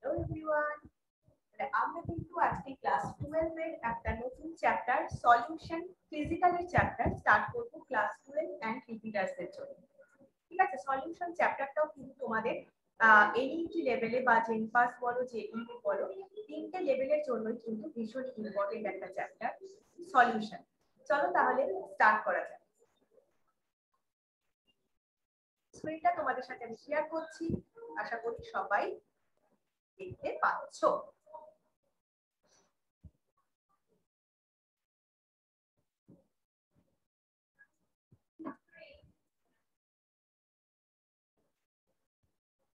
Hello everyone, আমরা কিন্তু আজকে ক্লাস 12 এর একটা নতুন চ্যাপ্টার সলিউশন ফিজিক্যালের চ্যাপ্টার স্টার্ট করব ক্লাস 12 এন্ড রিপিটার্স এর জন্য। ঠিক আছে, সলিউশন চ্যাপ্টারটাও কিন্তু তোমাদের এনইটি লেভেলে বা জেনপাস বলো জেইই বলো তিনটে লেভেলের জন্যই কিন্তু ভীষণ ইম্পর্টেন্ট একটা চ্যাপ্টার সলিউশন। চলো তাহলে স্টার্ট করা যাক। স্ক্রিনটা তোমাদের সাথে আমি শেয়ার করছি, আশা করি সবাই দেখতে পাচ্ছো।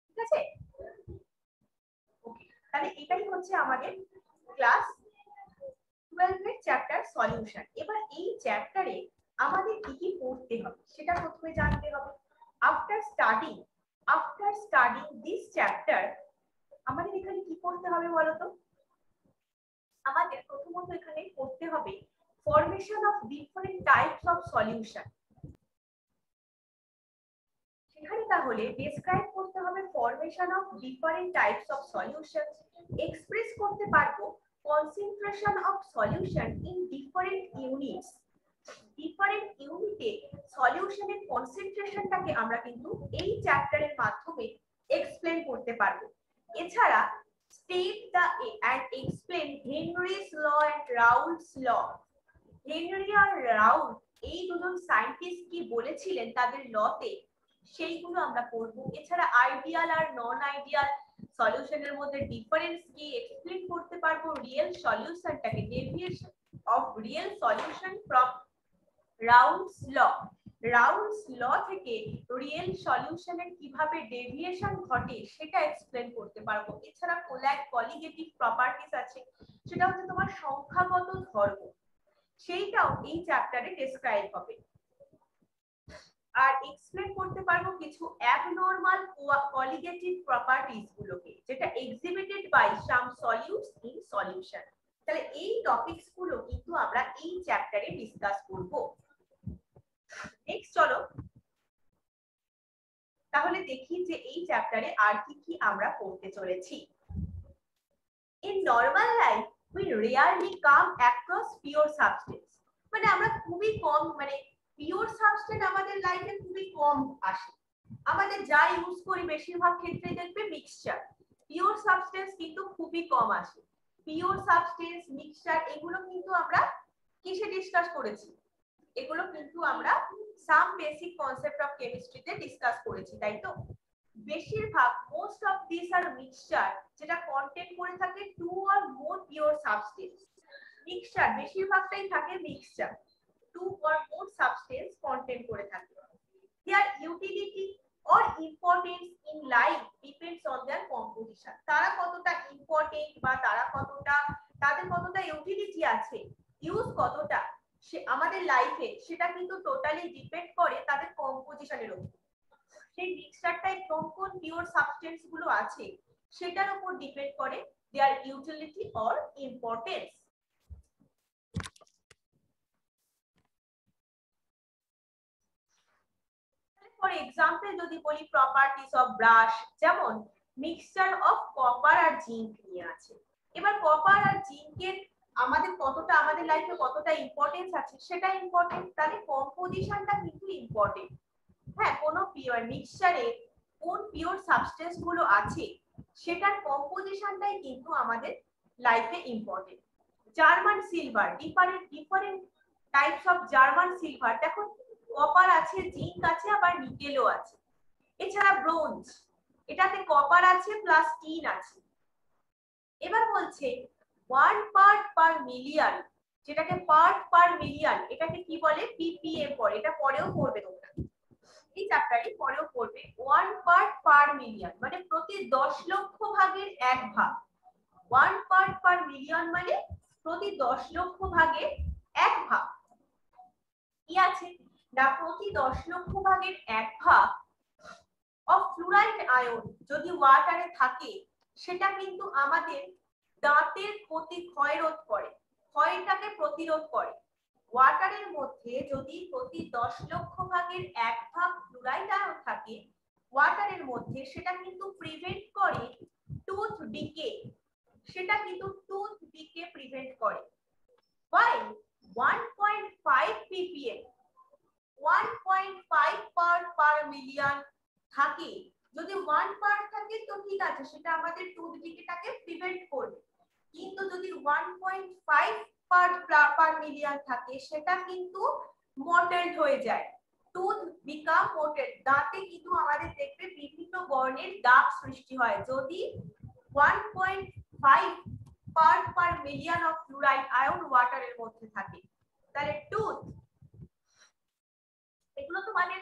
ঠিক আছে, ওকে, তাহলে এটাই হচ্ছে আমাদের ক্লাস 12 এর চ্যাপ্টার সলিউশন। এবার এই চ্যাপ্টারে আমাদের কি কি পড়তে হবে সেটা প্রথমে জানতে হবে। আফটার স্টাডিং দিস চ্যাপ্টার আমাদের এখানে কি পড়তে হবে বলতো? আমাদের প্রথমত এখানে পড়তে হবে formation of different types of solution. সেখানে তাহলে ডেসক্রাইব করতে হবে formation of different types of solution, express করতে পারবো concentration of solution in different units. Different ইউনিটে সলিউশনের কনসেন্ট্রেশনটাকে আমরা কিন্তু এই চ্যাপ্টারের মাধ্যমে এক্সপ্লেন করতে পারবো। এছাড়া state the and explain Henry's law and Raoult's law. Henry আর রাউল এই দুজন সায়েন্টিস্ট কি বলেছিলেন তাদের লতে, সেইগুলো আমরা পড়বো। এছাড়া আইডিয়াল আর নন আইডিয়াল সলিউশনের মধ্যে ডিফারেন্স কি এক্সপ্লেন করতে পারবো। রিয়েল সলিউশনটাকে, deviation of real solution from Raoult's law, Raoult's law থেকে রিয়েল সলিউশনের কিভাবে ডেভিয়েশন ঘটে সেটা এক্সপ্লেন করতে পারবো। এছাড়া কলিগেটিভ প্রপার্টিজ আছে, সেটা হচ্ছে তোমার সংখ্যাগত ধর্ম, সেইটাও এই চ্যাপ্টারে ডেসক্রাইব হবে। আর এক্সপ্লেন করতে পারবো কিছু অ্যাবনরমাল কলিগেটিভ প্রপার্টিজ গুলোকে, যেটা exhibited by some solutes in solution. তাহলে এই টপিকস গুলো কিন্তু আমরা এই চ্যাপ্টারে ডিসকাস করব। নেক্সট চলো তাহলে দেখি যে এই চ্যাপ্টারে আর কি কি আমরা পড়তে চলেছি। In normal life we rarely come across pure substance. মানে আমরা খুবই কম, মানে পিওর সাবস্টেন্স আমাদের লাইফে খুবই কম আসে। আমাদের যা ইউজ করি বেশিরভাগ ক্ষেত্রে দেখবে মিক্সচার, পিওর সাবস্টেন্স কিন্তু খুবই কম আসে। পিওর সাবস্টেন্স, মিক্সচার এগুলো কিন্তু আমরা কিসে ডিসকাস করেছি? এগুলো কিন্তু আমরা সাম বেসিক কনসেপ্ট অফ কেমিস্ট্রিতে ডিসকাস করেছি, তাই তো? বেশিরভাগ most of this are mixture, যেটা কন্টেন্ট করে থাকে two or more pure substance. Mixture বেশিরভাগটাই থাকে mixture, two or more substance content করে থাকে। Their utility or importance in life depends on their composition. তারা কতটা ইম্পর্টেন্ট বা তাদের কতটা ইউটিলিটি আছে, ইউজ কতটা সে আমাদের লাইফে, সেটা কিন্তু টোটালি ডিপেন্ড করে তাদের কম্পোজিশনের উপর। সেই মিক্সচারটায় কোন কোন পিওর সাবস্টেন্স গুলো আছে সেটার উপর ডিপেন্ড করে their utility or importance. For example যদি বলি প্রপার্টিজ অফ ব্রাশ, যেমন মিক্সচার অফ কপার আর জিঙ্ক নিয়ে আছে। এবার কপার আর জিঙ্কের আমাদের কতটা, আমাদের লাইফে কতটা ইম্পর্টেন্স আছে সেটা ইম্পর্টেন্ট, তাহলে কম্পোজিশনটা কিন্তু ইম্পর্টেন্ট। হ্যাঁ, কোন পিওর মিক্সচারে কোন পিওর সাবস্টেন্স গুলো আছে সেটার কম্পোজিশনটাই কিন্তু আমাদের লাইফে important. German silver, different types of German silver, দেখো কপার আছে, জিঙ্ক আছে, আবার নিকেলও আছে। এছাড়া ব্রোঞ্জ, এটাতে কপার আছে প্লাস টিন আছে। এবার বলছে 1 পার্ট পার মিলিয়ন, যেটাকে পার্ট পার মিলিয়ন, এটাকে কি বলে? ppm পড়ে, এটা পরেও পড়বে তোমরা এই চ্যাপ্টারে, পরেও পড়বে। 1 পার্ট পার মিলিয়ন মানে প্রতি 10 লক্ষ ভাগের 1 ভাগ। 1 পার্ট পার মিলিয়ন মানে প্রতি 10 লক্ষ ভাগের 1 ভাগ। কি আছে না, প্রতি 10 লক্ষ ভাগের 1 ভাগ অফ ফ্লুরাইড আয়ন যদি ওয়াটারে থাকে, সেটা কিন্তু আমাদের দাঁতের ক্ষয়রোধ করে, ক্ষয়টাকে প্রতিরোধ করে। ওয়াটারের মধ্যে যদি প্রতি 10 লক্ষ ভাগের 1 ভাগ ফ্লুরাইড আয়ন থাকে ওয়াটারের মধ্যে, সেটা কিন্তু প্রিভেন্ট করে টুথ ডিকে, সেটা কিন্তু টুথ ডিকে প্রিভেন্ট করে। While 1.5 ppm 1.5 part per million থাকে, যদি 1 পার্ট থাকে তো ঠিক আছে, সেটা আমাদের টুথ ডিকেটাকে প্রিভেন্ট করবে। কিন্তু যদি 1.5 পার্ট পার মিলিয়ন থাকে সেটা কিন্তু মটেলড হয়ে যায়, টুথ বিকাম মটেলড। দাঁতে কিন্তু আমাদের দেখবে বিভিন্ন বর্ণের দাগ সৃষ্টি হয় যদি 1.5 part per million of fluoride ion ওয়াটারের মধ্যে থাকে। তাহলে টুথ, এগুলো তোমাদের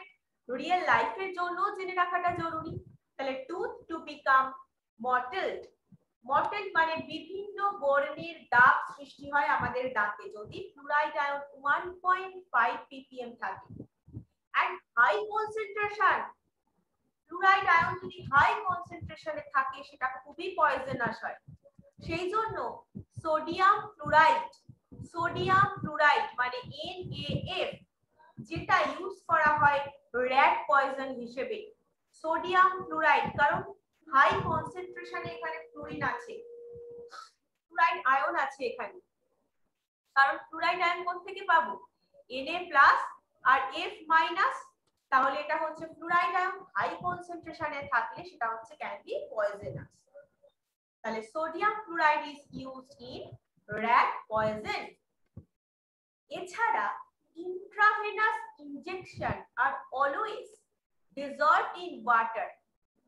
রিয়েল লাইফের জন্য জেনে রাখাটা জরুরি। তাহলে টুথ টু বিকাম মটেলড, মটেলড মানে বিভিন্ন বর্ণের দাগ সৃষ্টি হয় আমাদের দাঁতে যদি ফ্লুরাইড আয়ন 1.5 ppm থাকে। and high concentration, fluoride ion যদি হাই কনসেন্ট্রেশনে থাকে সেটা খুবই পয়জনাস হয়। সেই জন্য সোডিয়াম ফ্লুরাইড মানে NaF, যেটা ইউজ করা হয় র্যাট পয়জন হিসেবে। সোডিয়াম ফ্লুরাইড, কারণ হাই কনসেন্ট্রেশনে এখানে ফ্লুরিন আছে, ফ্লুরাইড আয়ন আছে এখানে। কারণ ফ্লুরাইড আয়ন কোথা থেকে পাবো? Na+ আর F-, তাহলে এটা হচ্ছে ফ্লুরাইড আয়ন হাই কনসেন্ট্রেশনে থাকলে সেটা হচ্ছে ক্যান বি পয়জনাস। তাহলে sodium fluoride is used in rat poison। এছাড়া intravenous injection are always dissolved in water,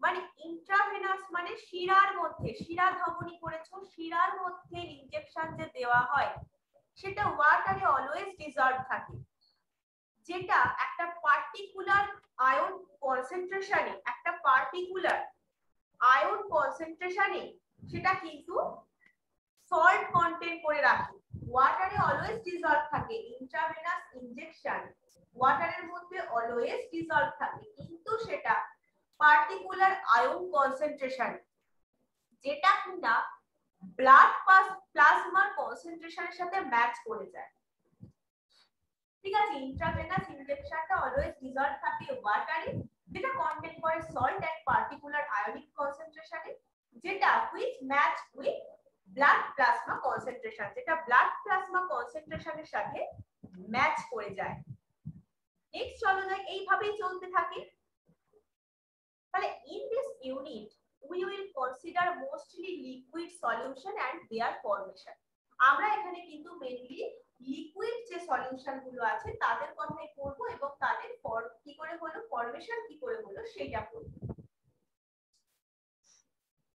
মানে ইন্ট্রাভেনাস মানে শিরার মধ্যে, শিরা ধমনী করেছো, শিরার মধ্যে ইনজেকশন যে দেওয়া হয় সেটা ওয়াটারে অলওয়েজ ডিসলভ থাকে, যেটা একটা পার্টিকুলার আয়ন কনসেন্ট্রেশনে, একটা পার্টিকুলার আয়ন কনসেন্ট্রেশনে সেটা কিন্তু সল্ট কন্টেন্ট করে রাখে, ওয়াটারে অলওয়েজ ডিসলভ থাকে। ইন্ট্রাভেনাস ইনজেকশন ওয়াটারের মধ্যে অলওয়েজ ডিসলভ থাকে, কিন্তু সেটা পার্টিকুলার আয়ন কনসেন্ট্রেশন, যেটা কিনা ব্লাড প্লাজমার কনসেন্ট্রেশনের সাথে ম্যাচ করে যায়। ঠিক আছে, ইন্ট্রাভেনাস ইনজেকশনটা অলওয়েজ ডিসলভ থাকে ওয়াটারে, যেটা কন্টেন্ট করে সল্ট এট পার্টিকুলার আয়নিক কনসেন্ট্রেশনে, যেটা which match with blood plasma concentration, যেটা ব্লাড প্লাজমা কনসেন্ট্রেশনের সাথে ম্যাচ করে যায়। নেক্সট চলো যাই, এইভাবেই চলতে থাকে। তাহলে in this unit we will consider mostly liquid solution and their formation। আমরা এখানে কিন্তু মেইনলি লিকুইড যে সলিউশন গুলো আছে তাদের কথাই পড়ব এবং তাদের কি করে হলো, ফরমেশন কি করে হলো সেটা পড়ব।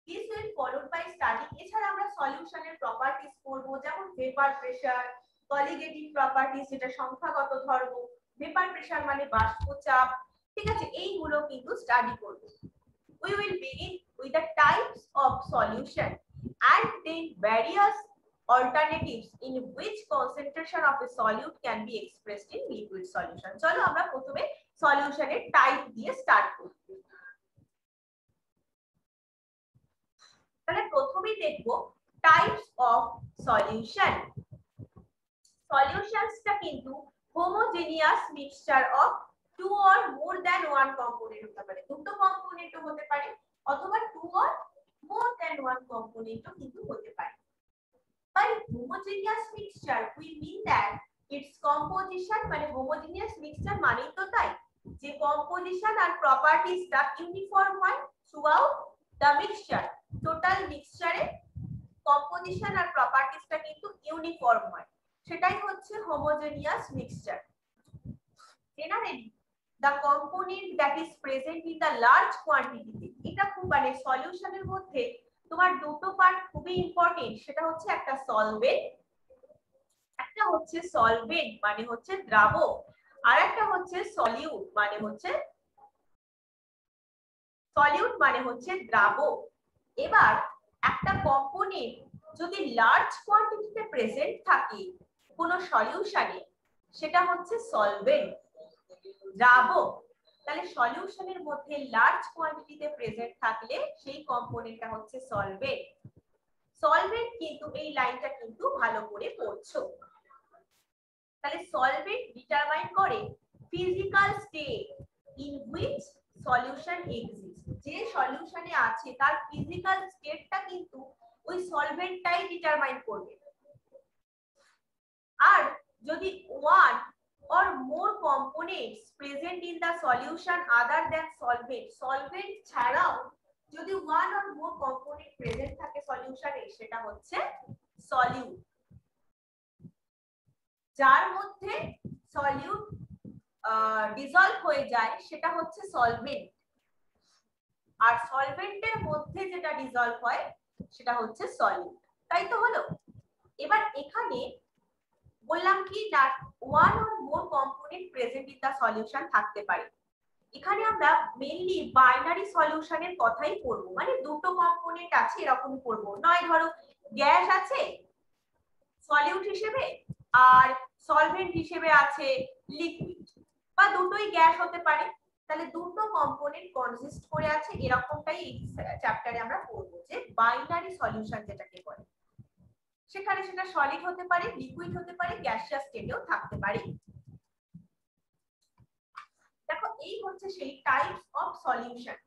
This will followed by study। এছাড়া আমরা সলিউশনের প্রপার্টিজ পড়ব, যেমন ভেপার প্রেসার, কলিগেটিভ প্রপার্টিজ যেটা সংখ্যাগত ধর্ম, ভেপার প্রেসার মানে বাষ্প চাপ, ঠিক আছে, এইগুলো কিন্তু স্টাডি করব। We will begin with the types of solution and then various alternatives in which concentration of a solute can be expressed in liquid solution। চলো আমরা প্রথমে সলিউশনের টাইপ দিয়ে স্টার্ট করি। তাহলে প্রথমেই দেখব টাইপস অফ সলিউশন। সলিউশনসটা কিন্তু homogeneous mixture of two or more than one component হতে পারে, দুটো কম্পোনেন্টও হতে পারে, অথবা two or more than one কম্পোনেন্টও কিন্তু হতে পারে। By homogeneous mixture we mean that its composition, মানে homogeneous mixture মানেই তো তাই যে কম্পোজিশন আর প্রপার্টিজটা ইউনিফর্ম হয় থ্রুআউট দ্য মিক্সচার, টোটাল মিক্সচারে কম্পোজিশন আর প্রপার্টিজটা কিন্তু ইউনিফর্ম হয়, সেটাই হচ্ছে homogeneous mixture. Generally the component that is present in the large quantity, এটা খুব মানে সলিউশনের মধ্যে তোমার দুটো পার্ট খুবই ইম্পর্টেন্ট, সেটা হচ্ছে একটা সলভেন্ট, একটা হচ্ছে সলভেন্ট মানে হচ্ছে দ্রাবক, আর একটা হচ্ছে সলিউট মানে হচ্ছে দ্রাবক। এবার একটা কম্পোনেন্ট যদি লার্জ কোয়ান্টিটিতে প্রেজেন্ট থাকে কোনো সলিউশনে সেটা হচ্ছে সলভেন্ট, দ্রাবক। তাহলে সলিউশনের মধ্যে লার্জ কোয়ান্টিটিতে প্রেজেন্ট থাকলে সেই কম্পোনেন্টটা হচ্ছে সলভেন্ট। সলভেন্ট কিন্তু এই লাইনটা কিন্তু ভালো করে পড়ছো। তাহলে সলভেন্ট ডিটারমাইন করে physical state in which solution exist, যে সলিউশনে আছে তার ফিজিক্যাল স্টেটটা কিন্তু ওই সলভেন্টটাই ডিটারমাইন করবে। আর যদি one or more components present in the solution other than solvent, solvent ছাড়াও যদি one or more component present থাকে সলিউশনে সেটা হচ্ছে সলিউট। যার মধ্যে সলিউট ডিসলভ হয়ে যায় সেটা হচ্ছে সলভেন্ট, আর সলভেন্টের মধ্যে যেটা ডিসলভ হয় সেটা হচ্ছে সলিউট। তাই তো হলো। এবার এখানে বললাম কি না one or more component present in the solution থাকতে পারে। এখানে আমরা মেইনলি বাইনারি সলিউশনের কথাই পড়বো, মানে দুটো কম্পোনেন্ট আছে এরকমই পড়বো। নয় ধরো গ্যাস আছে সলিউট হিসেবে আর সলভেন্ট হিসেবে আছে লিকুইড, বা দুটোই গ্যাস হতে পারে, তাহলে দুটো কম্পোনেন্ট কনসিস্ট করে আছে এরকমটাই এই চ্যাপ্টারে আমরা পড়বো যে বাইনারি সলিউশন যেটাকে বলে। সেখানে সেটা সলিড হতে পারে, লিকুইড হতে পারে, গ্যাসিয়াস স্টেটেও থাকতে পারে। দেখো এই হচ্ছে সেই টাইপস অফ সলিউশন।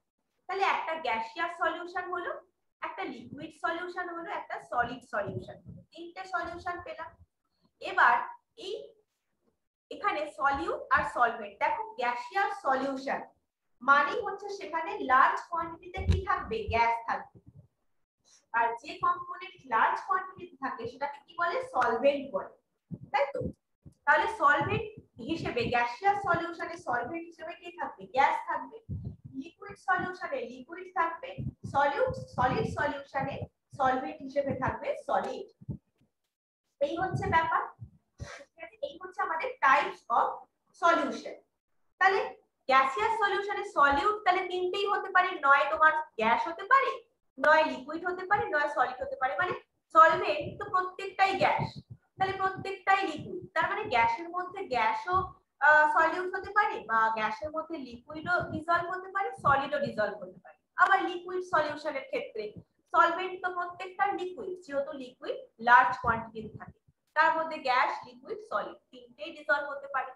তাহলে একটা গ্যাসিয়াস সলিউশন হলো, একটা লিকুইড সলিউশন হলো, একটা সলিড সলিউশন হলো, তিনটে সলিউশন পেলাম। এবার এই এখানে সলিউট আর সলভেন্ট, দেখো গ্যাসিয়াস সলিউশন মানে হচ্ছে সেখানে লার্জ কোয়ান্টিটিতে কি থাকবে, গ্যাস থাকবে, আর যে কম্পোনেন্ট লার্জ কোয়ান্টিটিতে থাকে সেটাকে কি বলে, সলভেন্ট বলে, তাই তো। তাহলে সলভেন্ট হিসেবে গ্যাসিয়াস সলিউশনে সলভেন্ট হিসেবে কি থাকবে, গ্যাস থাকবে, লিকুইড সলিউশনে লিকুইড থাকবে, সলিড সলিউশনে সলভেন্ট হিসেবে থাকবে সলিড। এই হচ্ছে ব্যাপার, এই হচ্ছে আমাদের টাইপস অফ সলিউশন। তাহলে গ্যাসিয়াস সলিউশনে সলিউট তাহলে তিনটেই হতে পারে, নয় তোমার গ্যাস হতে পারে, নয় লিকুইড হতে পারে, নয় সলিড হতে পারে। মানে সলভেন্ট তো প্রত্যেকটাই গ্যাস, তাহলে প্রত্যেকটাই লিকুইড, তার মানে গ্যাসের মধ্যে গ্যাসও সলিউট হতে পারে, বা গ্যাসের মধ্যে লিকুইডও ডিসলভ হতে পারে, সলিডও ডিসলভ হতে পারে। আবার লিকুইড সলিউশনের ক্ষেত্রে সলভেন্ট তো প্রত্যেকটা লিকুইড, যেহেতু লিকুইড লার্জ কোয়ান্টিটিতে থাকে, তার মধ্যে গ্যাস লিকুইড সলিড তিনটেই ডিসলভ হতে পারে।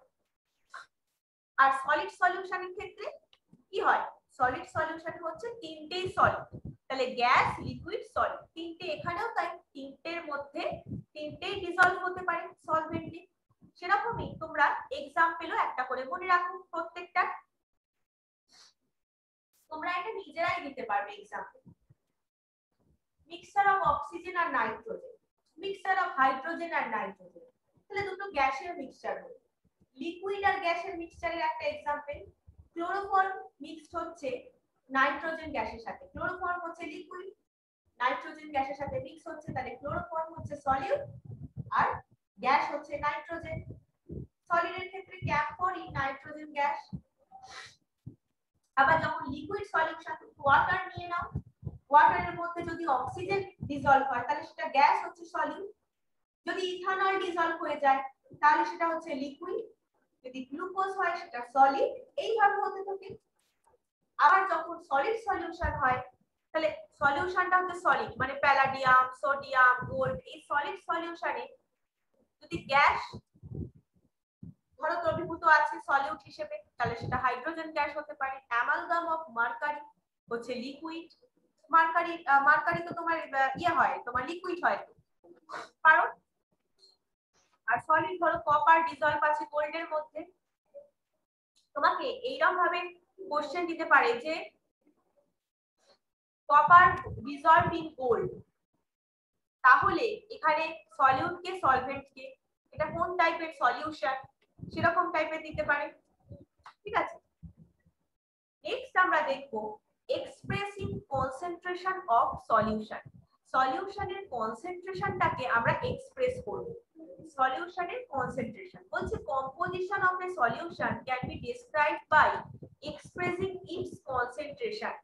আর সলিড সলিউশনের ক্ষেত্রে কি হয়, সলিড সলিউশন হচ্ছে তিনটেই সলিড, তাহলে গ্যাস লিকুইড সলিড তিনটে, এখানেও তাই তিনটের মধ্যে তিনটেই ডিসলভ হতে পারে সলভেন্টে। সেরকমই তোমরা এক্সাম্পলও একটা করে মনে রাখো প্রত্যেকটা, তোমরা এটা নিজেরাই দিতে পারবে এক্সাম্পল। মিক্সচার অফ অক্সিজেন আর নাইট্রোজেন, মিক্সচার অফ হাইড্রোজেন আর নাইট্রোজেন, তাহলে দুটো গ্যাসের মিক্সচার হলো। লিকুইড আর গ্যাসের মিক্সচারের একটা এক্সাম্পল, ক্লোরোফর্ম মিক্সড হচ্ছে নাইট্রোজেন গ্যাসের সাথে, ক্লোরোফর্ম হচ্ছে লিকুইড, নাইট্রোজেন গ্যাসের সাথে মিক্স হচ্ছে, তাহলে ক্লোরোফর্ম হচ্ছে সলিউট আর গ্যাস হচ্ছে নাইট্রোজেন। সলিডের ক্ষেত্রে ক্যাম্ফোরিন নাইট্রোজেন গ্যাস। আবার যখন লিকুইড সলিউশন ওয়াটার নিয়ে নাও, ওয়াটারের মধ্যে যদি অক্সিজেন ডিসলভ হয় তাহলে সেটা গ্যাস হচ্ছে সলিউট, যদি ইথানল ডিসলভ হয়ে যায় তাহলে সেটা হচ্ছে লিকুইড, যদি গ্লুকোজ হয় সেটা সলিড, এইভাবে হতে থাকে। আবার যখন সলিড সলিউশন হয় তাহলে সলিউশনটা হচ্ছে সলিড, মানে প্যালাডিয়াম, সোডিয়াম, গোল্ড, এই সলিড সলিউশনে যদি গ্যাস ধরো দ্রবীভূত আছে সলিউট হিসেবে তাহলে সেটা হাইড্রোজেন গ্যাস হতে পারে। অ্যামালগাম অফ মার্কারি হচ্ছে লিকুইড, মার্কারি তো তোমার ইয়ে হয়, তোমার লিকুইড হয় কারণ। আর সলিড ধরো কপার ডিসলভ আছে গোল্ডের মধ্যে, তোমাকে এইরকম ভাবে কোশ্চেন দিতে পারে যে কপার ডিসলভ ইন গোল্ড, তাহলে এখানে সলিউট কে সলভেন্ট কে, এটা কোন টাইপের সলিউশন সেরকম টাইপের দিতে পারে। ঠিক আছে, নেক্সট আমরা দেখব এক্সপ্রেসিং কনসেন্ট্রেশন অফ সলিউশন। সলিউশনের কনসেন্ট্রেশনটাকে আমরা এক্সপ্রেস করব। সলিউশনের কনসেন্ট্রেশন বলছে composition of a solution can be described by expressing its concentration.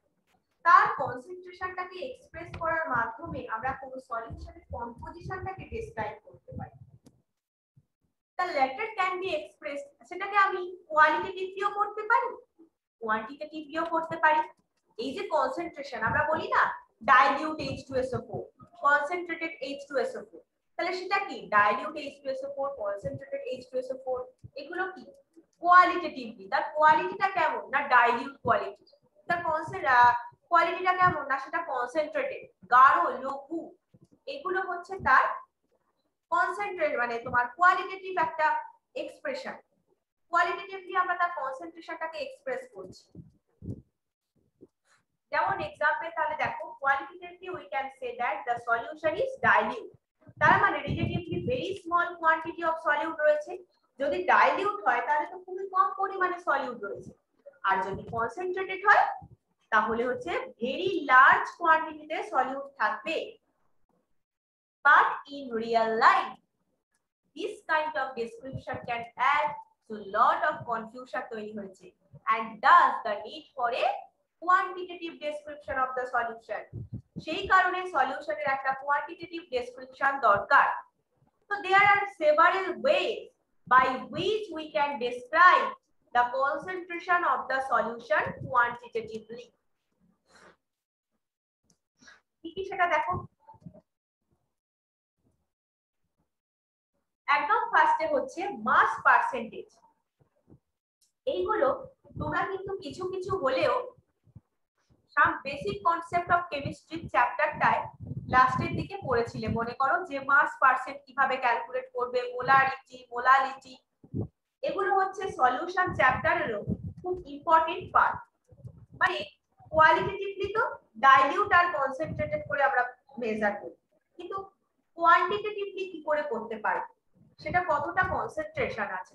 তার কনসেন্ট্রেশনটাকে এক্সপ্রেস করার মাধ্যমে আমরা কোন সলিউশনের কম্পোজিশনটাকে ডেসক্রাইব করতে পারি। The latter can be expressed, সেটাকে আমি কোয়ালিটেটিভলিও করতে পারি, কোয়ান্টিটেটিভলিও করতে পারি। এই যে কনসেন্ট্রেশন আমরা বলি না ডাইলিউট H2SO4, কনসেন্ট্রেটেড H2SO4, তাহলে সেটা কি ডাইলিউট H2SO4, কনসেন্ট্রেটেড H2SO4, এগুলো কি কোয়ালিটেটিভলি, তার কোয়ালিটিটা কেমন না ডাইলিউট কোয়ালিটি, তার কোয়ালিটিটা কেমন না সেটা কনসেন্ট্রেটেড, গাঢ়, লঘু, এগুলো হচ্ছে তার কনসেন্ট্রেট মানে তোমার কোয়ালিটেটিভ একটা এক্সপ্রেশন। কোয়ালিটেটিভলি আমরা তার কনসেন্ট্রেশনটাকে এক্সপ্রেস করছি। যেমন एग्जांपल তাহলে দেখো qualitatively we can say that the solution is dilute, তার মানে relatively very small quantity of solute রয়েছে। যদি ডাইলিউট হয় তাহলে তো খুবই কম পরিমাণে সলিউট রয়েছে, আর যদি কনসেন্ট্রেটেড হয় তাহলে হচ্ছে ভেরি লার্জ কোয়ান্টিটিতে সলিউট থাকবে। But in real life this kind of description can add to lot of confusion তৈরি হয়েছে, and thus the need for a quantitative description of the solution, সেই কারণে সলিউশনের একটা কোয়ান্টিটেটিভ ডেসক্রিপশন দরকার। So there are several ways by which we can describe the concentration of the solution quantitatively. কি সেটা দেখো, একদম ফার্স্টে হচ্ছে মাস পার্সেন্টেজ। এইগুলো তোমরা কিন্তু কিছু কিছু হলেও some basic concept of chemistry চ্যাপ্টারটায় লাস্টের দিকে পড়েছিলে। মনে করো যে মাস পার্সেন্ট কিভাবে ক্যালকুলেট করবে, মোলারিটি, মোলালিটি, এগুলো হচ্ছে সলিউশন চ্যাপ্টারেরও খুব ইম্পর্টেন্ট পার্ট। মানে কোয়ালিটেটিভলি তো ডাইলিউট আর কনসেন্ট্রেটেড করে আমরা মেজার করি, কিন্তু কোয়ান্টিটেটিভলি কি করে করতে পারি, সেটা কতটা কনসেন্ট্রেশন আছে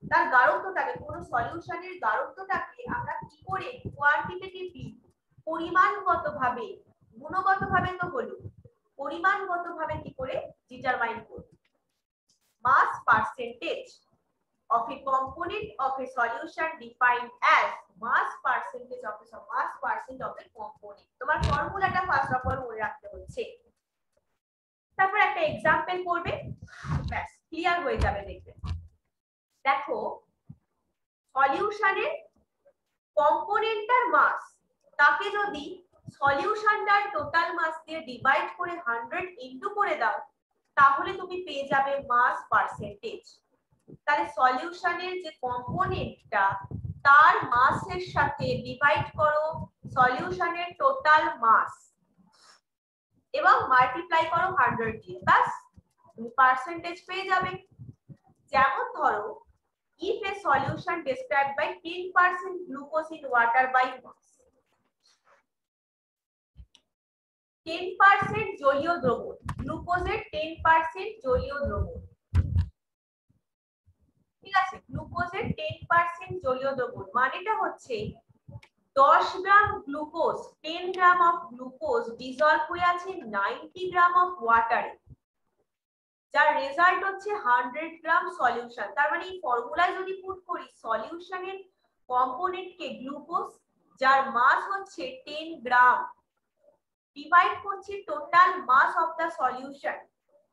তার গাঢ়ত্বটাকে, কোন সলিউশনের গাঢ়ত্বটাকে আমরা কি করে কোয়ান্টিটেটিভলি পরিমাণগতভাবে, গুণগতভাবে তো হলো, পরিমাণগতভাবে কি করে ডিটারমাইন করব। মাস percentage of a component of a solution defined as mass percentage of a mass percent of a component। তোমার ফর্মুলাটা ফার্স্ট অফ অল মনে রাখতে হচ্ছে, তারপর একটা एग्जांपल করবে, ব্যাস ক্লিয়ার হয়ে যাবে। দেখবে দেখো সলিউশনের কম্পোনেন্টটার মাস, তাকে যদি সলিউশনটার টোটাল মাস দিয়ে ডিভাইড করে 100 ইনটু করে দাও, তাহলে তুমি পেয়ে যাবে মাস পার্সেন্টেজ। তাহলে সলিউশনের যে কম্পোনেন্টটা তার মাসের সাথে ডিভাইড করো সলিউশনের টোটাল মাস এবং মাল্টিপ্লাই করো 100 দিয়ে, বাস তুমি পার্সেন্টেজ পেয়ে যাবে। যেমন ধরো if a solution described by 10% glucose in water by mass, 10% জলীয় দ্রবণ, গ্লুকোজের 10% জলীয় দ্রবণ, ঠিক আছে, গ্লুকোজের 10% জলীয় দ্রবণ মানেটা হচ্ছে 10 gram glucose, 10 gram of glucose dissolve হয়ে আছে 90 গ্রাম অফ ওয়াটারে, যার রেজাল্ট হচ্ছে 100 গ্রাম সলিউশন। তার মানে এই ফর্মুলায় যদি পুট করি সলিউশনের কম্পোনেন্টকে গ্লুকোজ যার মাস হচ্ছে 10 গ্রাম ডিভাইড করছি total mass of the solution,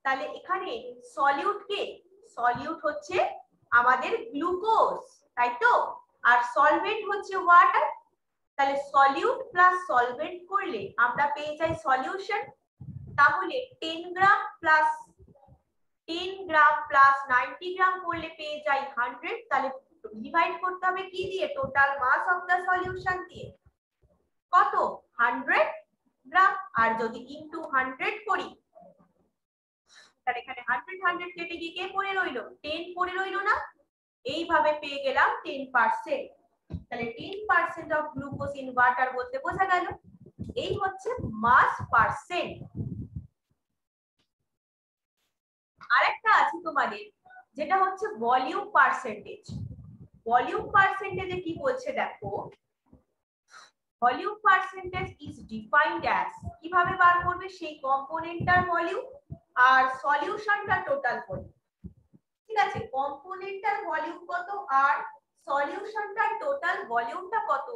তাহলে এখানে সলিউট কে, সলিউট হচ্ছে আমাদের গ্লুকোজ, তাই তো, আর সলভেন্ট হচ্ছে ওয়াটার। তাহলে সলিউট প্লাস সলভেন্ট করলে আমরা পেয়ে যাই সলিউশন। তাহলে 10 গ্রাম প্লাস 90 গ্রাম করলে পেয়ে যাই 100। তাহলে ডিভাইড করতে হবে কি দিয়ে, total mass of the solution দিয়ে, কত 100 গ্রাম। আর যদি ইনটু 100 করি তাহলে এখানে 100 কেটে গিয়ে কে পড়ে রইলো, 10 পড়ে রইলো না, এইভাবে পেয়ে গেলাম 10%। তাহলে 10% অফ গ্লুকোজ ইন ওয়াটার বলতে বোঝা গেল এই হচ্ছে মাস পার্সেন্ট। আরেকটা আছে তোমাদের যেটা হচ্ছে ভলিউম পার্সেন্টেজ। ভলিউম পার্সেন্টেজে কি বলছে দেখো, volume percentage is defined as, কিভাবে বার করবে, সেই কম্পোনেন্টটার ভলিউম আর সলিউশনটা টোটাল ভলিউম, ঠিক আছে, কম্পোনেন্টটার ভলিউম কত আর সলিউশনটার টোটাল ভলিউমটা কত,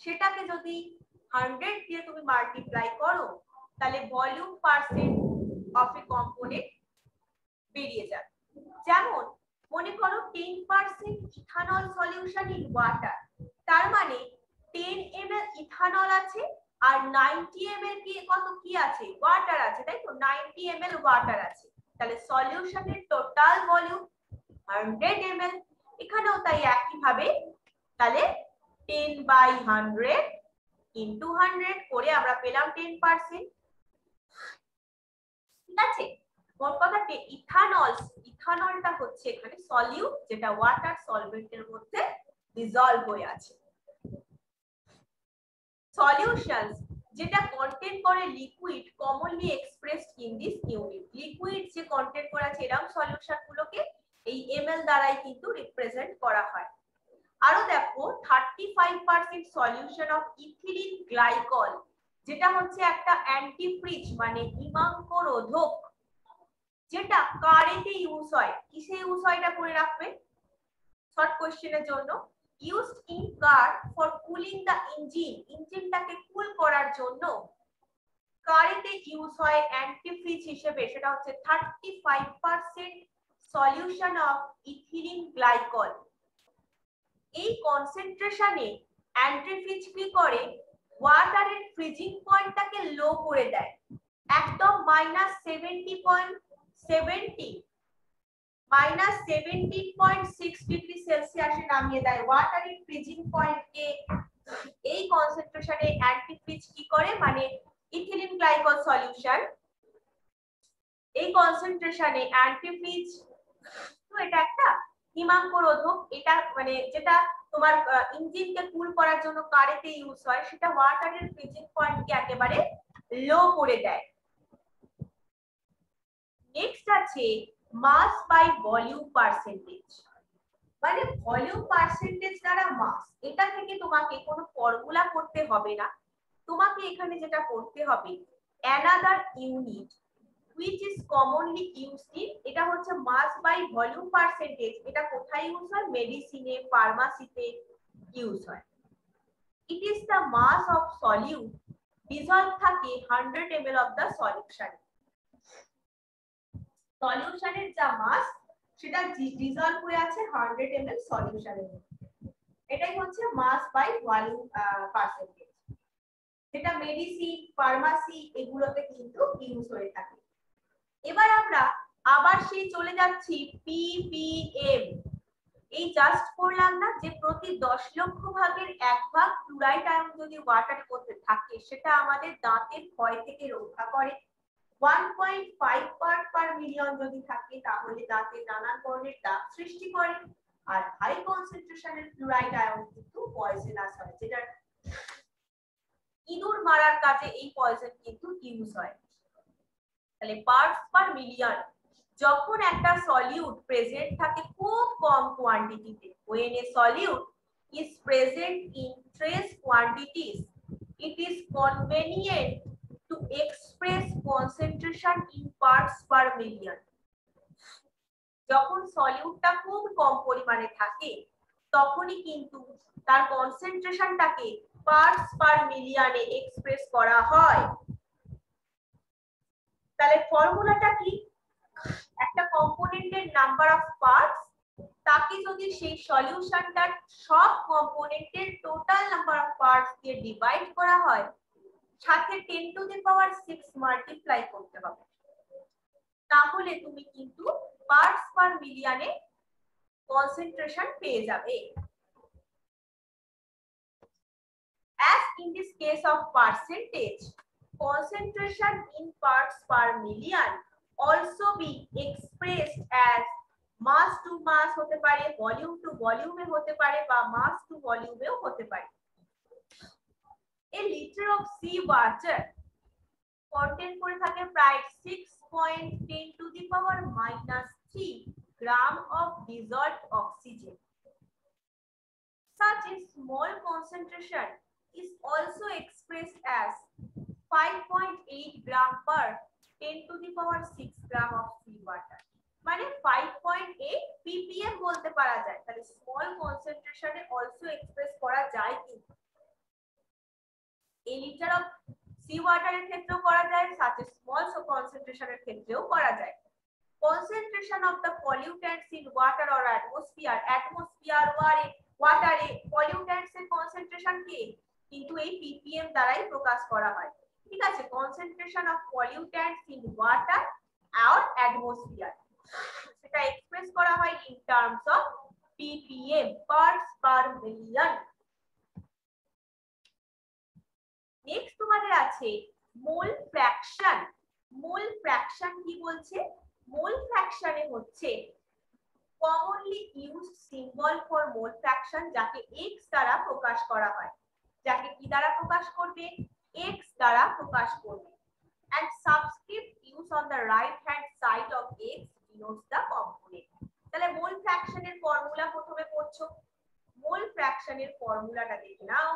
সেটাকে যদি 100 দিয়ে তুমি মাল্টিপ্লাই করো তাহলে volume percent of A component বেরিয়ে যাবে। যেমন মনে করো 10% ইথানল সলিউশন ইন ওয়াটার, তার মানে 10 ml ইথানল আছে আর 90 ml কি কত কি আছে, ওয়াটার আছে, তাই তো, 90 ml ওয়াটার আছে। তাহলে সলিউশনের টোটাল ভলিউম 100 ml, এখানেও তাই একই ভাবে, তাহলে 10/100 ইনটু 100 করে আমরা পেলাম 10%। ঠিক আছে, মোট কথা ইথানলটা হচ্ছে এখানে সলিউট, যেটা ওয়াটার সলভেন্টের মধ্যে ডিসলভ হয়ে আছে। সলিউশনস যেটা কন্টেন্ট করে liquid commonly expressed in this unit. Liquid যে কন্টেন্ট করা আছে এরকম সলিউশন গুলোকে এই ml দ্বারাই কিন্তু রিপ্রেজেন্ট করা হয়। আরো দেখো 35% সলিউশন অফ ইথিলিন গ্লাইকল, যেটা হচ্ছে একটা অ্যান্টিফ্রিজ মানে হিমাঙ্ক রোধক, যেটা কারেতে ইউজ হয়। কিসে ইউজ হয় এটা করে রাখবে শর্ট কোশ্চেনের জন্য। used in car for cooling the engine, ইঞ্জিনটাকে কুল করার জন্য কারেতে ইউজ হয় অ্যান্টিফ্রিজ হিসেবে, সেটা হচ্ছে 35% সলিউশন অফ ইথিলিন গ্লাইকল। এই কনসেন্ট্রেশনে অ্যান্টিফ্রিজ কি করে, ওয়াটারের ফ্রিজিং পয়েন্টটাকে লো করে দেয়, একদম -17.6 ডিগ্রি সেলসিয়াসে নামিয়ে দেয় ওয়াটারের ফ্রিজিং পয়েন্টকে। এই কনসেন্ট্রেশনে অ্যান্টিফ্রিজ কি করে, মানে ইথিলিন গ্লাইকল সলিউশন, এই কনসেন্ট্রেশনে অ্যান্টিফ্রিজ, তো এটা একটা হিমাঙ্ক রোধক, এটা মানে যেটা তোমার ইঞ্জিনকে কুল করার জন্য কারেতে ইউজ হয়, সেটা ওয়াটারের ফ্রিজিং পয়েন্টকে একেবারে লো করে দেয়। নেক্সট আছে মাস বাই ভলিউম পার্সেন্টেজ, মানে ভলিউম পার্সেন্টেজ দ্বারা মাস। এটা থেকে তোমাকে কোনো ফর্মুলা করতে হবে না, তোমাকে এখানে যেটা করতে হবে another unit which is commonly used in, এটা হচ্ছে মাস বাই ভলিউম পার্সেন্টেজ। এটা কোথায় ইউজ হয়, মেডিসিনে, ফার্মাসিতে ইউজ হয়। it is the mass of solute dissolved থাকে 100 ml of the solution, সলিউশনের যা মাস সেটা ডিসলভ হয়ে আছে 100 ml সলিউশনের মধ্যে। এটাই হচ্ছে মাস বাই ভলিউম পার্সেন্টেজ, যেটা মেডিসিন, ফার্মাসি এগুলোতে কিন্তু ইউজ হয়ে থাকে। এবার আমরা আবার সেই চলে যাচ্ছি ppm। এই জাস্ট করলাম না যে প্রতি 10 লক্ষ ভাগের 1 ভাগ ফ্লুরাইড আয়ন যদি ওয়াটারের মধ্যে থাকে সেটা আমাদের দাঁতের ক্ষয় থেকে রক্ষা করে। 1.5 পার্ট পার মিলিয়ন যদি থাকে তাহলে দাঁতে নানান ধরনের দাগ সৃষ্টি করে। আর হাই কনসেন্ট্রেশনের ফ্লুরাইড আয়ন কিন্তু পয়জনাস হয়, যেটা ইঁদুর মারার কাজে এই পয়জন কিন্তু ইউজ হয়। তাহলে পার্টস পার মিলিয়ন যখন একটা সলিউট প্রেজেন্ট থাকে খুব কম কোয়ান্টিটিতে, when a solute is present in trace quantities it is convenient to express concentration in parts per million। যখন সলিউটটা খুব কম পরিমাণে থাকে তখনই কিন্তু তার কনসেন্ট্রেশনটাকে পার্টস পার মিলিয়নে এক্সপ্রেস করা হয়। তাহলে ফর্মুলাটা কি, একটা কম্পোনেন্টের নাম্বার অফ পার্টস, তাকে যদি সেই সলিউশনটার সব কম্পোনেন্টের টোটাল নাম্বার অফ পার্টস দিয়ে ডিভাইড করা হয়, সাথে 10 টু দি পাওয়ার 6 মাল্টিপ্লাই করতে হবে, তাহলে তুমি কিন্তু পার্টস পার মিলিয়নে কনসেন্ট্রেশন পেয়ে যাবে। As in this case of percentage, concentration in parts per million also be expressed as mass to mass হতে পারে, volume to volume এ হতে পারে, বা mass to volume এও হতে পারে। A liter of sea water contain করে থাকে প্রায় 6.10 to the power -3 gram of dissolved oxygen. Such a small concentration is also expressed as 5.8 gram per 10 to the power 6 gram of sea water, মানে 5.8 ppm বলতে পারা যায়। তাহলে small কনসেন্ট্রেশনে also express করা যায় কিন্তু এই লিটার অফ সি ওয়াটারের ক্ষেত্রেও করা যায়, সাথে স্মল কনসেন্ট্রেশনের ক্ষেত্রেও করা যায়। concentration of the pollutants in water or atmosphere, ওয়াটারে pollutants এর কনসেন্ট্রেশন কে কিন্তু এই ppm দ্বারাই প্রকাশ করা হয়। ঠিক আছে, concentration of pollutants in water or atmosphere সেটা এক্সপ্রেস করা হয় in terms of ppm, parts per million। Next তোমাদের আছে মোল ফ্র্যাকশন। মোল ফ্র্যাকশন কি বলছে? মোল ফ্র্যাকশনে হচ্ছে commonly used symbol for mole fraction যাকে x দ্বারা প্রকাশ করা হয়, যাকে কি দ্বারা প্রকাশ করবে? x দ্বারা প্রকাশ করবে। and subscript used on the right hand side of x denotes the component। তাহলে মোল ফ্র্যাকশনের ফর্মুলা প্রথমে পড়ছো, মোল ফ্র্যাকশনের ফর্মুলাটা দেখে নাও।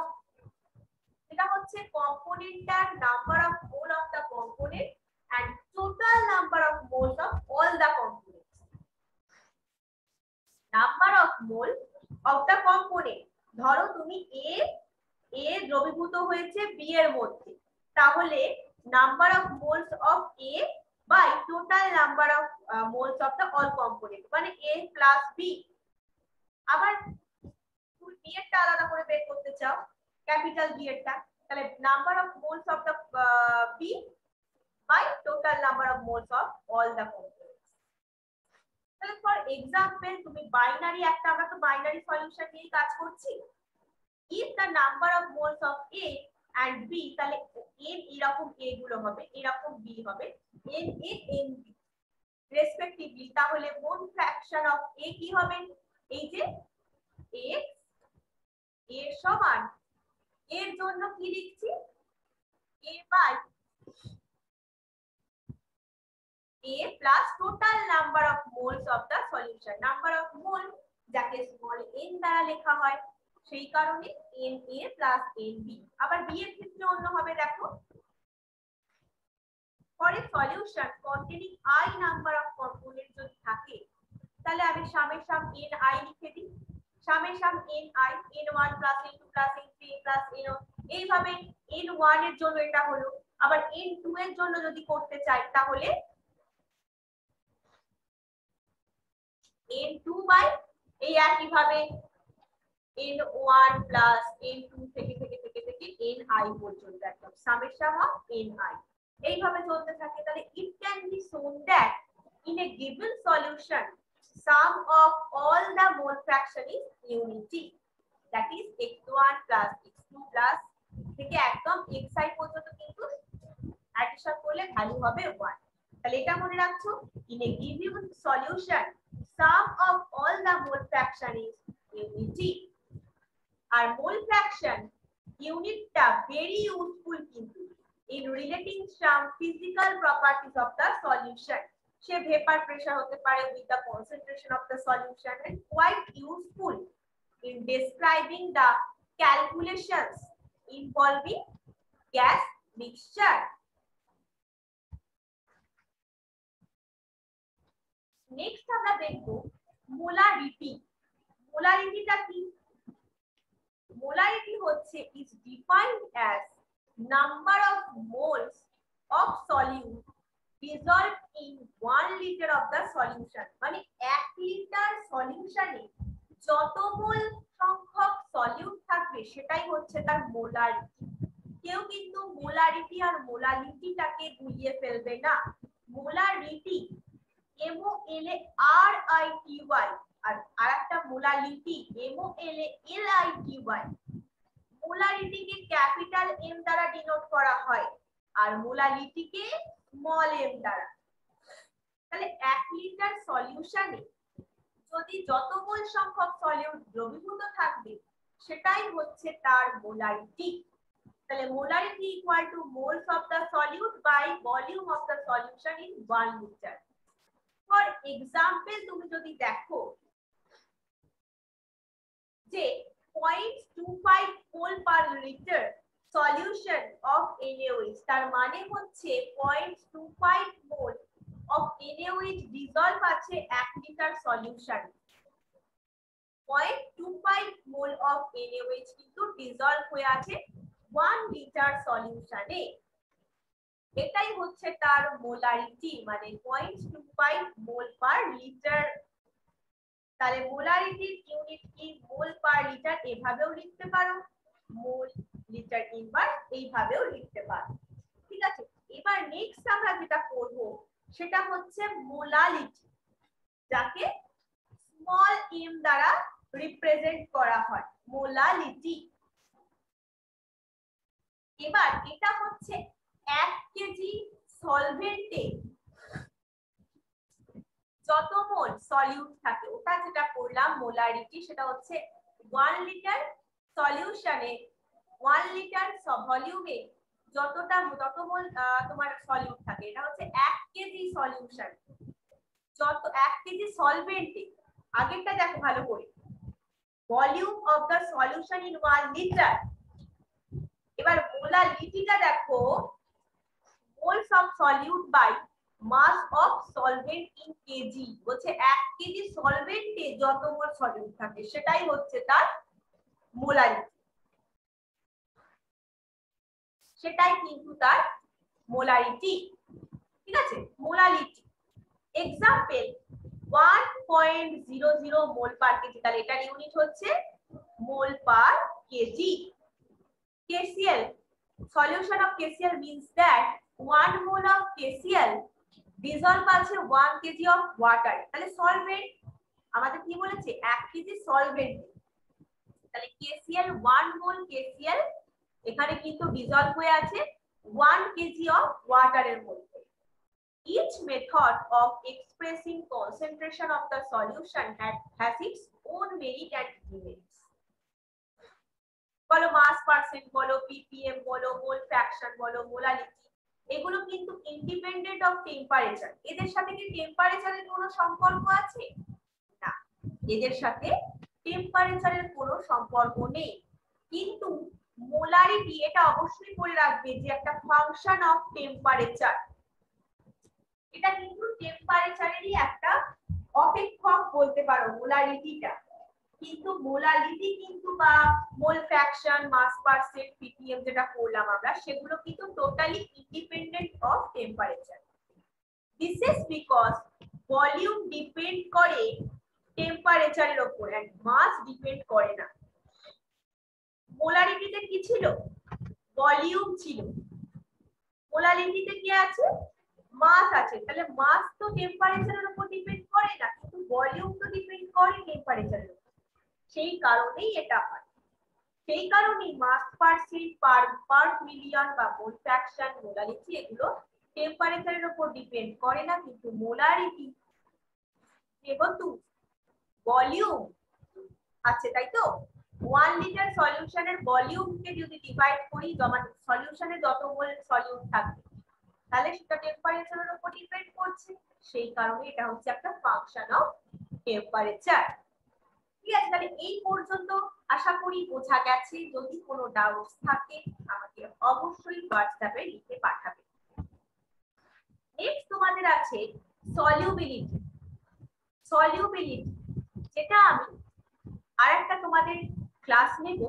এটা হচ্ছে কম্পোনেন্টটার number of mole of the component and total number of moles of all the components। Number of mole of the component, ধরো তুমি এ দ্রবীভূত হয়েছে বি এর মধ্যে, তাহলে number of moles of A by total number of moles of the all component, মানে A plus B. আবার তুমি বি এরটা আলাদা করে বের করতে চাও, ক্যাপিটাল বি এরটা, তাহলে number of moles of the B by total number of moles of all the components. তাহলে ফর এক্সাম্পল তুমি বাইনারি একটা, আমরা তো বাইনারি সলিউশন নিয়ে কাজ করছি। if the number of moles of A and B, তাহলে n এরকম a গুলো হবে, এরকম b হবে, n a n b respectively. তাহলে মোল ফ্র্যাকশন অফ A কি হবে? এই যে x a সমান এর জন্য কি লিখছি? a by a plus total number of moles of the solution. Number of mole যাকে স্মল n দ্বারা লেখা হয়, সেই কারণে na প্লাস nb। আবার b এর ক্ষেত্রে অন্য হবে, দেখো for a solution containing I number of components যদি থাকে, তাহলে আমি সামেশন ni লিখে দিই, summation ni n1 plus n2 plus n3 plus n, এইভাবে n1 এর জন্য এটা হলো। আবার n2 এর জন্য যদি করতে চাই, তাহলে n2 বাই এই একই ভাবে n1 প্লাস n2 থেকে থেকে থেকে থেকে ni পর্যন্ত, একদম সামেশন অফ ni এইভাবে চলতে থাকে। তাহলে it can be shown that in a given solution sum of all the mole fraction is unity, that is x1 plus x2 plus থেকে একদম xi পর্যন্ত কিন্তু অ্যাডিশন করলে ভ্যালু হবে 1। তাহলে এটা মনে রাখছো, in a given solution sum of all the mole fraction is unity। আর মোল ফ্র্যাকশন ইউনিটটা ভেরি ইউজফুল কিন্তু in relating some physical properties of the solution। Say vapour pressure হতে পারে with the concentration of the solution, and quite useful in describing the calculations involving gas mixture। Next আমরা দেখব molarity. মোলারিটিটা কি? Molarity হচ্ছে is defined as number of moles of solute dissolved in 1 liter of the solution। মানে 1 litre সলিউশনে যত মোল সংখ্যক solute থাকবে সেটাই হচ্ছে তার মোলারিটি। কেউ কিন্তু মোলারিটি আর মোলালিটিটাকে গুলিয়ে ফেলবে না। মোলারিটি MOLARITY আর আরেকটা মোলালিটি MOLALITY। মোলারিটিকে ক্যাপিটাল এম দ্বারা ডিনোট করা হয় আর মোলালিটিকে স্মল এম দ্বারা। তাহলে 1 লিটার সলিউশনে যদি যত মোল সংখ্যক সলিউট দ্রবীভূত থাকবে সেটাই হচ্ছে তার মোলারিটি। তাহলে molarity equal to moles of the solute by volume of the solution in 1 litre. For example তুমি যদি দেখো যে 0.25 mole per litre solution of NaOH, তার মানে হচ্ছে 0.25 মোল অফ NaOH ডিসলভ আছে 1 litre solution. 0.25 mole of NaOH কিন্তু dissolve হয়ে আছে 1 লিটার সলিউশনে। এটাই হচ্ছে তার মোলারিটি, মানে 0.25 মোল পার লিটার। তাহলে মোলারিটির ইউনিট কি? মোল পার লিটার এভাবেও লিখতে পারো, মোল লিটার ইনভার্স এইভাবেও লিখতে পারো। ঠিক আছে, এবার নেক্সট আমরা যেটা করব সেটা হচ্ছে মোলালিটি, যাকে স্মল এম দ্বারা রিপ্রেজেন্ট করা হয়। মোলালিটি এবার এটা হচ্ছে 1 কেজি সলভেন্টে যত মোল সলিউট থাকে, ওটা যেটা করলাম মোলারিটি, সেটা হচ্ছে 1 লিটার সলিউশনে 1 লিটার ভলিউমে যত মোল তোমার সলিউট থাকে, এটা হচ্ছে 1 কেজি সলিউশন, যত 1 কেজি সলভেন্টে। আগেরটা দেখো ভালো করে, volume of the solution in 1 litre. এবার মোলারিটিটা দেখো, moles of solute by mass of solvent in KG, বলছে 1 কেজি সলভেন্টে যত মোল সলিউট থাকে সেটাই হচ্ছে তার মোলারিটি, সেটাই কিন্তু তার মোলারিটি। ঠিক আছে, মোলারিটি এক্সাম্পল 1.00 মোল পার কেজি, তাহলে এটার ইউনিট হচ্ছে মোল পার KG. KCl, solution of KCl means that 1 mole of KCl dissolve আছে 1 kg of water। তাহলে সলভেন্ট আমাদের কি বলেছে 1 কেজি সলভেন্ট, তাহলে KCl 1 মোল KCl এখানে কিন্তু ডিসলভ হয়ে আছে 1 কেজি অফ ওয়াটারের মধ্যে। Each method of expressing concentration of the solution has its own merit and demerits। বলো মাস পার্সেন্ট বলো, ppm বলো, মোল ফ্র্যাকশন বলো, মোলারিটি, এগুলো কিন্তু ইন্ডিপেন্ডেন্ট অফ টেম্পারেচার। এদের সাথে কি টেম্পারেচারের কোনো সম্পর্ক আছে? না, এদের সাথে টেম্পারেচারের কোনো সম্পর্ক নেই। কিন্তু মোলারিটি এটা অবশ্যই বলে রাখবে যে একটা ফাংশন অফ টেম্পারেচার, এটা কিন্তু টেম্পারেচারেরই একটা অপেক্ষক বলতে পারো মোলারিটিটা। কিন্তু মোলারিটি কিন্তু বা মোল ফ্র্যাকশন, মাস পার্সেন্ট, ppm যেটা করলাম আমরা, সেগুলো কিন্তু totally independent of temperature. This is because volume depend করে টেম্পারেচারের উপর এন্ড মাস ডিপেন্ড করে না। মোলারিটিতে কি ছিল? ভলিউম ছিল। মোলারিটিতে কি আছে? মাস আছে। তাহলে মাস তো টেম্পারেচারের উপর ডিপেন্ড করে না, কিন্তু ভলিউম তো ডিপেন্ড করে টেম্পারেচারের উপর। সেই কারণেই এটা হয়। সেই কারণেই মাস পার্সেন্ট, পার্ট মিলিয়ন বা মোল ফ্র্যাকশন, মোলারিটি এগুলো টেম্পারেচারের উপর ডিপেন্ড করে না, কিন্তু মোলারিটি যেহেতু ভলিউম আছে, তাই তো 1 লিটার সলিউশনের ভলিউমকে যদি ডিভাইড করি, সলিউশনে যত মোল সলিউট থাকবে, তাহলে সেটা টেম্পারেচারের উপর ডিপেন্ড করছে। সেই কারণে এটা হচ্ছে একটা ফাংশন অফ টেম্পারেচার। ঠিক আছে, তাহলে এই পর্যন্ত আশা করি বোঝা গেছে। যদি কোনো ডাউট থাকে আমাকে অবশ্যই হোয়াটসঅ্যাপে লিখে পাঠাবে। নেক্সট তোমাদের আছে সলিউবিলিটি। সলিউবিলিটি যেটা আমি আরেকটা তোমাদের ক্লাস নেব,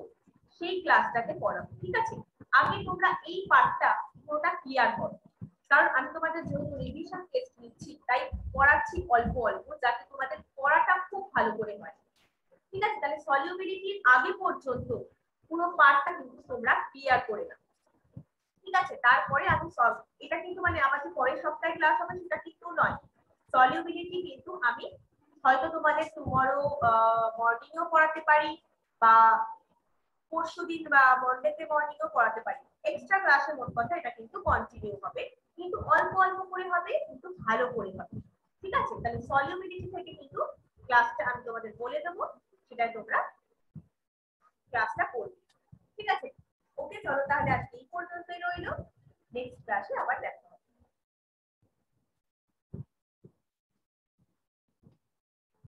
সেই ক্লাসটাতে পড়াবো। ঠিক আছে, আগে তোমরা এই পার্টটা পুরোটা ক্লিয়ার করো, কারণ আমি তোমাদের জন্য রিভিশন টেস্ট নিচ্ছি, তাই পড়াচ্ছি অল্প অল্প, যাতে তোমাদের পড়াটা খুব ভালো করে হয়। ঠিক আছে, তাহলে সলিউবিলিটির আগে পর্যন্ত পুরো পার্টটা কিন্তু তোমরা ক্লিয়ার করে নাও। ঠিক আছে, তারপরে আমি এটা কিন্তু মানে আমাদের পরের সপ্তাহে ক্লাস হবে সেটা কিন্তু নয়। সলিউবিলিটি কিন্তু আমি হয়তো তোমাদের টুমরো মর্নিংও পড়াতে পারি, বা পরশুদিন বা মন্ডেতে মর্নিংও পড়াতে পারি। এক্সট্রা ক্লাসের মোট কথা এটা কিন্তু কন্টিনিউ হবে, কিন্তু অল্প অল্প করে হবে, কিন্তু ভালো করে হবে। ঠিক আছে, তাহলে সলিউবিলিটি থেকে কিন্তু ক্লাসটা আমি তোমাদের বলে দেবো, সেটা তোমরা ক্লাসটা করবে। ঠিক আছে, ওকে, চলো তাহলে আজকে এই পর্যন্তই রইলো। নেক্সট ক্লাসে আবার দেখা।